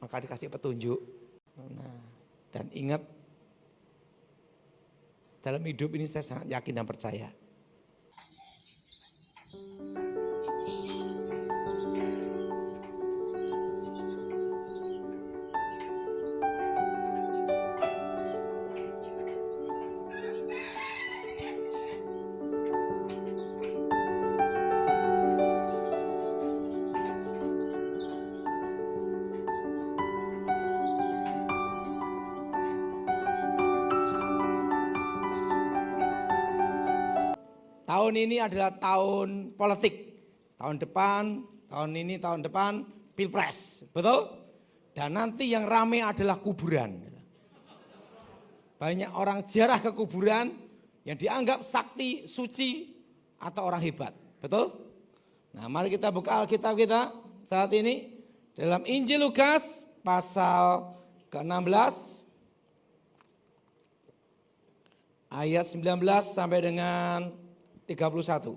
maka dikasih petunjuk. Nah, dan ingat, dalam hidup ini saya sangat yakin dan percaya. Tahun ini adalah tahun politik. Tahun depan Pilpres, betul? Dan nanti yang ramai adalah kuburan. Banyak orang ziarah ke kuburan yang dianggap sakti, suci, atau orang hebat, betul? Nah, mari kita buka Alkitab kita saat ini dalam Injil Lukas pasal ke-16 ayat 19 sampai dengan 31.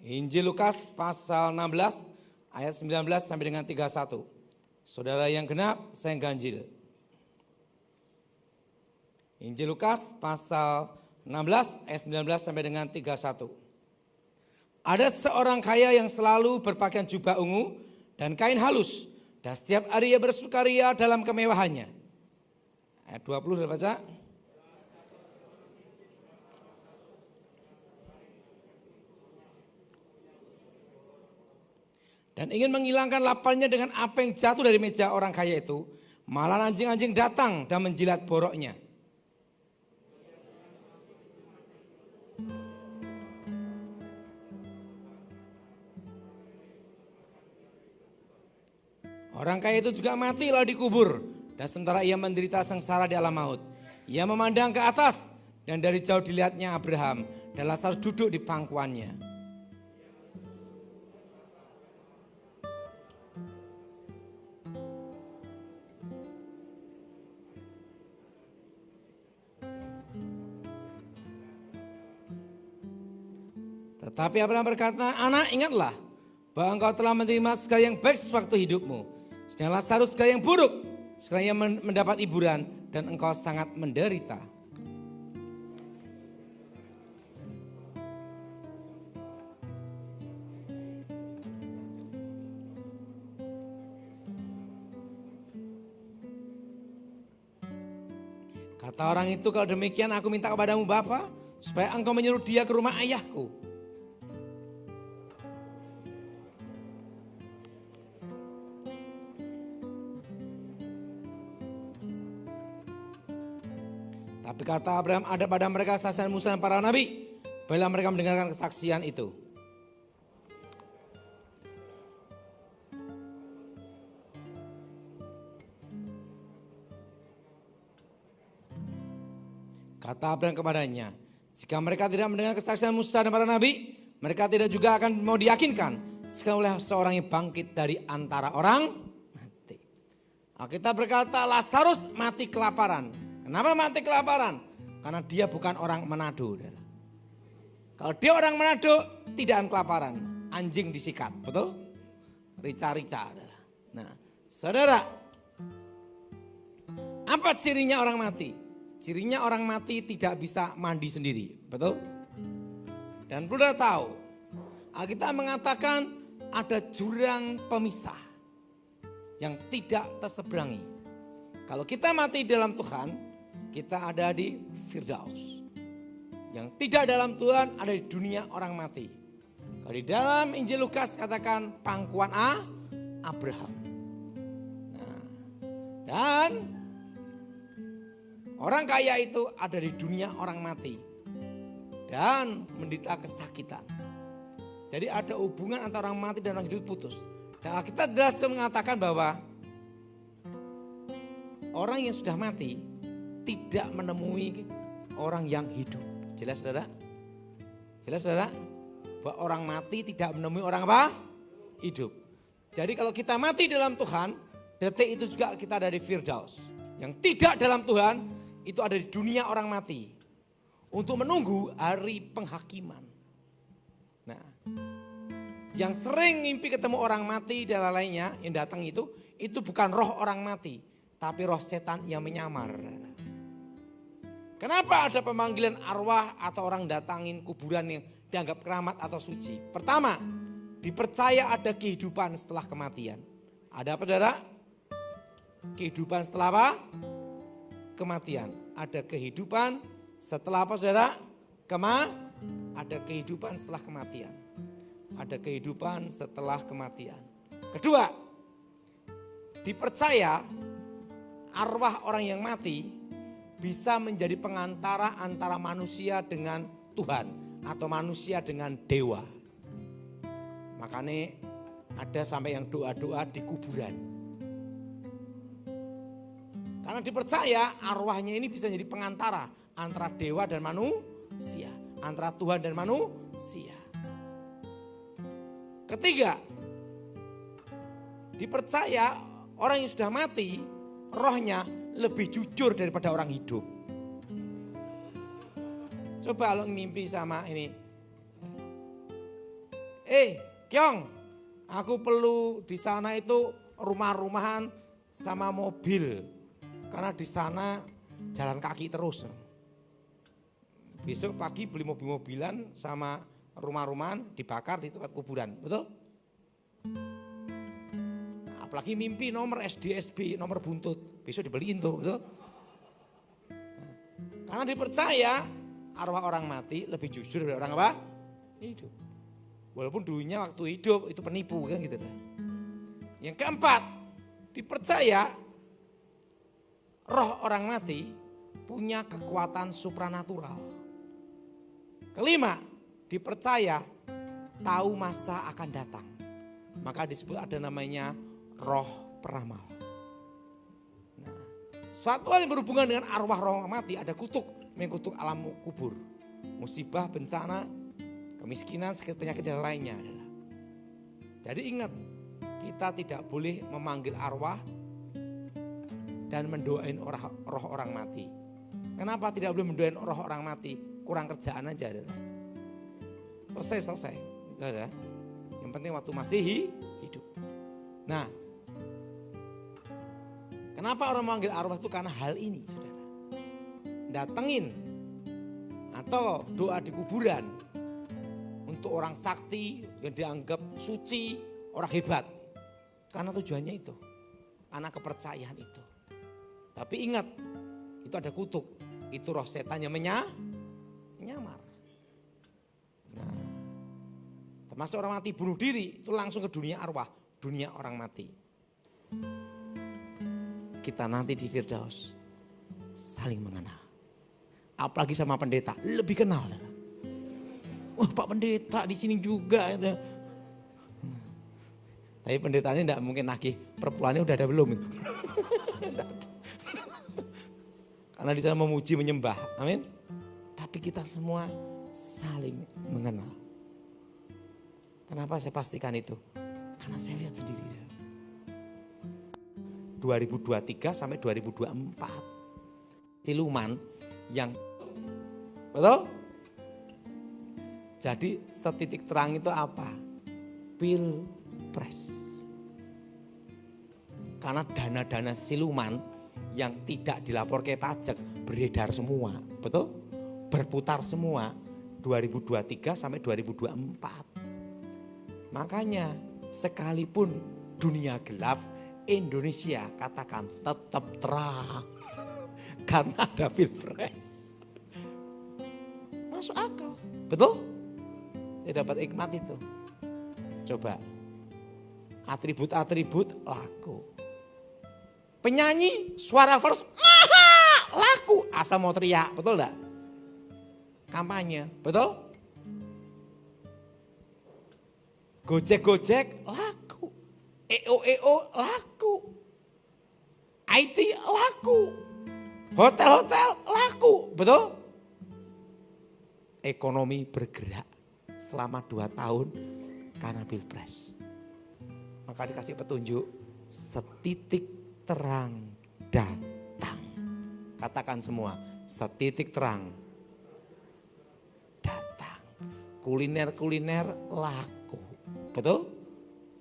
Injil Lukas pasal 16 ayat 19 sampai dengan 31. Saudara yang genap, saya yang ganjil. Injil Lukas pasal 16 ayat 19 sampai dengan 31. Ada seorang kaya yang selalu berpakaian jubah ungu dan kain halus. Dan setiap hari ia bersukaria dalam kemewahannya. Ayat 20 sudah baca. Dan ingin menghilangkan laparnya dengan apa yang jatuh dari meja orang kaya itu. Malah anjing-anjing datang dan menjilat boroknya. Orang kaya itu juga mati lalu dikubur. Dan sementara ia menderita sengsara di alam maut. Ia memandang ke atas dan dari jauh dilihatnya Abraham. Dan Lazarus duduk di pangkuannya. Tetapi Abraham berkata, anak ingatlah bahwa engkau telah menerima segala yang baik sewaktu hidupmu. Sedang Lazarus segala yang buruk, sekarang ia mendapat hiburan dan engkau sangat menderita. Kata orang itu, kalau demikian aku minta kepadamu Bapa, supaya engkau menyuruh dia ke rumah ayahku. Tapi kata Abraham, ada pada mereka kesaksian Musa dan para nabi. Bila mereka mendengarkan kesaksian itu. Kata Abraham kepadanya, jika mereka tidak mendengar kesaksian Musa dan para nabi, mereka tidak juga akan mau diyakinkan. Sekarang oleh seorang yang bangkit dari antara orang mati. Alkitab berkata Lazarus mati kelaparan. Kenapa mati kelaparan? Karena dia bukan orang Manado. Kalau dia orang Manado tidak akan kelaparan. Anjing disikat, betul? Rica-rica. Nah, saudara, apa cirinya orang mati? Cirinya orang mati tidak bisa mandi sendiri, betul? Dan perlu tahu, kita mengatakan ada jurang pemisah yang tidak terseberangi. Kalau kita mati dalam Tuhan, kita ada di Firdaus. Yang tidak dalam Tuhan ada di dunia orang mati. Kalau di dalam Injil Lukas katakan pangkuan Abraham. Nah, dan orang kaya itu ada di dunia orang mati. Dan menderita kesakitan. Jadi ada hubungan antara orang mati dan orang hidup putus. Dan kita jelas mengatakan bahwa orang yang sudah mati tidak menemui orang yang hidup. Jelas saudara? Jelas saudara? Bahwa orang mati tidak menemui orang apa? Hidup. Jadi kalau kita mati dalam Tuhan, detik itu juga kita ada di Firdaus. Yang tidak dalam Tuhan, itu ada di dunia orang mati. untuk menunggu hari penghakiman. Nah, yang sering mimpi ketemu orang mati dan lainnya yang datang itu bukan roh orang mati, tapi roh setan yang menyamar. Kenapa ada pemanggilan arwah atau orang datangin kuburan yang dianggap keramat atau suci? Pertama, dipercaya ada kehidupan setelah kematian. Ada apa, saudara? Kehidupan setelah apa? Kematian. Ada kehidupan setelah apa, saudara? Ada kehidupan setelah kematian. Ada kehidupan setelah kematian. Kedua, dipercaya arwah orang yang mati bisa menjadi pengantara antara manusia dengan Tuhan atau manusia dengan dewa. Makanya ada sampai yang doa-doa di kuburan. Karena dipercaya arwahnya ini bisa jadi pengantara antara dewa dan manusia, antara Tuhan dan manusia. Ketiga, dipercaya orang yang sudah mati, rohnya lebih jujur daripada orang hidup. Coba lo mimpi sama ini. Kyong, aku perlu di sana itu rumah-rumahan sama mobil. Karena di sana jalan kaki terus. Besok pagi beli mobil-mobilan sama rumah-rumahan dibakar di tempat kuburan, betul? Apalagi mimpi nomor SDSB, nomor buntut. Besok dibeliin tuh, betul? Karena dipercaya arwah orang mati lebih jujur dari orang apa? Hidup. Walaupun dulunya waktu hidup itu penipu kan gitu. Yang keempat, dipercaya roh orang mati punya kekuatan supranatural. Kelima, dipercaya tahu masa akan datang. Maka disebut ada namanya roh peramal. Nah, suatu hal yang berhubungan dengan arwah roh mati ada kutuk, mengkutuk alam kubur. Musibah, bencana, kemiskinan, sakit penyakit dan lainnya. Jadi ingat, kita tidak boleh memanggil arwah dan mendoain roh orang mati. Kenapa tidak boleh mendoain roh orang mati? Kurang kerjaan aja. Selesai. Yang penting waktu masih hidup. Nah, kenapa orang memanggil arwah itu? Karena hal ini, saudara. Datengin atau doa di kuburan untuk orang sakti yang dianggap suci, orang hebat. Karena tujuannya itu, karena kepercayaan itu. Tapi ingat, itu ada kutuk. Itu roh setan yang menyamar. Nah, termasuk orang mati bunuh diri, itu langsung ke dunia arwah, dunia orang mati. Kita nanti di Firdaus saling mengenal. Apalagi sama pendeta, lebih kenal. Wah, Pak Pendeta di sini juga. Tapi pendeta ini tidak mungkin nagih perpuluhannya udah ada belum? Karena di sana memuji menyembah, amin. Tapi kita semua saling mengenal. Kenapa saya pastikan itu? Karena saya lihat sendiri. 2023 sampai 2024. Siluman yang betul? Jadi setitik terang itu apa? Pilpres. Karena dana-dana siluman yang tidak dilapor ke pajak beredar semua, betul? Berputar semua 2023 sampai 2024. Makanya sekalipun dunia gelap, Indonesia katakan tetap terang. Karena ada Pilpres. Masuk akal, betul? Saya dapat hikmat itu. Coba, atribut-atribut laku. Penyanyi suara verse laku, asal mau teriak, betul enggak? Kampanye, betul? Gojek-gojek laku, EO laku, IT laku, hotel-hotel laku, betul? Ekonomi bergerak selama 2 tahun karena Pilpres. Maka dikasih petunjuk, setitik terang datang. Katakan semua, setitik terang kuliner-kuliner laku. Betul?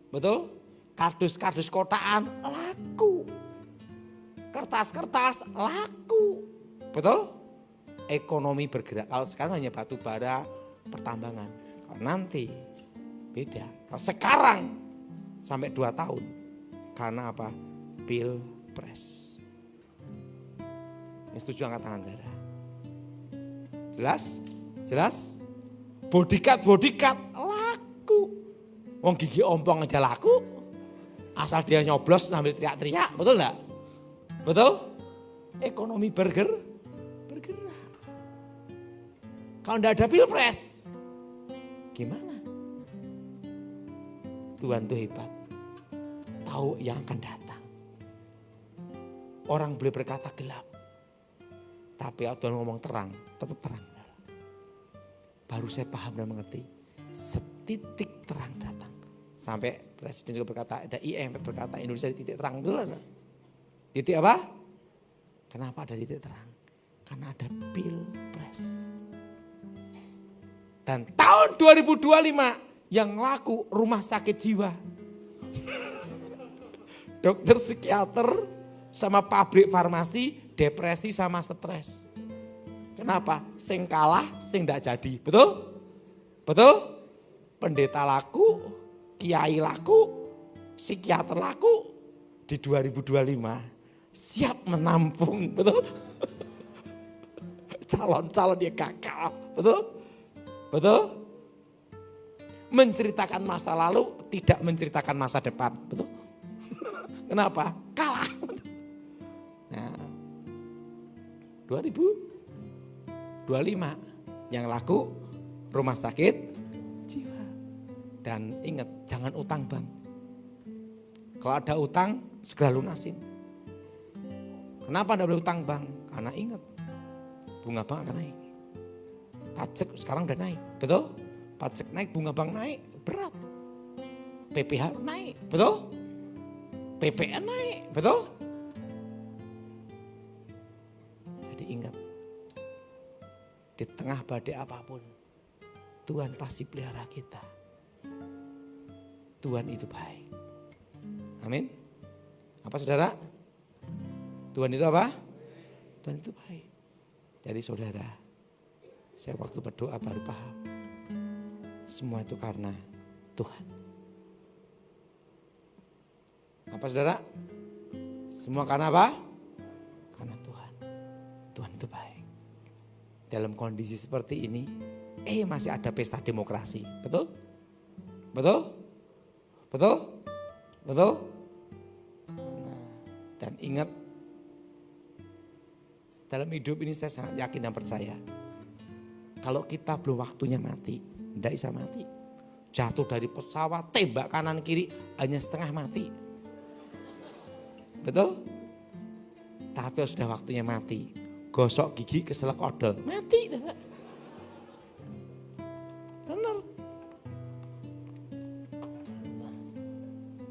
Betul? Kardus-kardus kotaan laku. Kertas-kertas laku. Betul? Ekonomi bergerak. Kalau sekarang hanya batu bara, pertambangan. Kalau nanti beda. Kalau sekarang sampai 2 tahun. Karena apa? Pilpres. Yang setuju angkat tangan saudara. Jelas? Jelas? Bodyguard laku. Wong gigi ompong aja laku. Asal dia nyoblos sambil teriak-teriak. Betul enggak? Betul? Ekonomi bergerak. Kalau enggak ada pilpres, gimana? Tuhan itu hebat. Tahu yang akan datang. Orang boleh berkata gelap. Tapi kalau Tuhan ngomong terang, tetap terang. Baru saya paham dan mengerti. Setitik terang datang. Sampai Presiden juga berkata, ada IMF berkata Indonesia di titik terang. Betul enggak? Titik apa? Kenapa ada titik terang? Karena ada pilpres. Dan tahun 2025 yang laku rumah sakit jiwa. Dokter psikiater sama pabrik farmasi, depresi sama stres. Kenapa? Sing kalah, sing ndak jadi. Betul? Betul? Pendeta laku, kiai laku, psikiater laku. Di 2025 siap menampung. Betul? Calon-calon yang gagal. Betul? Betul? Menceritakan masa lalu, tidak menceritakan masa depan. Betul? Kenapa? Kalah. Nah, 2025 yang laku rumah sakit jiwa. Dan ingat, jangan utang bank. Kalau ada utang, segera lunasin. Kenapa tidak boleh utang bank? Karena ingat, bunga bank akan naik. Pajak sekarang udah naik, betul? Pajak naik, bunga bank naik, berat. PPh naik, betul? PPN naik, betul? Jadi ingat, di tengah badai apapun, Tuhan pasti pelihara kita. Tuhan itu baik. Amin. Apa saudara? Tuhan itu apa? Tuhan itu baik. Jadi saudara, saya waktu berdoa baru paham. Semua itu karena Tuhan. Apa saudara? Semua karena apa? Karena Tuhan. Tuhan itu baik. Dalam kondisi seperti ini, masih ada pesta demokrasi. Betul? Betul? Betul? Betul? Nah, dan ingat, dalam hidup ini saya sangat yakin dan percaya. Kalau kita belum waktunya mati, tidak bisa mati. Jatuh dari pesawat, tembak kanan kiri, hanya setengah mati. Betul? Tapi sudah waktunya mati. Gosok gigi keselak odol, mati. Benar.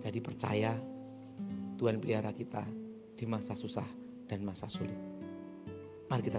Jadi percaya Tuhan pelihara kita di masa susah dan masa sulit. Mari kita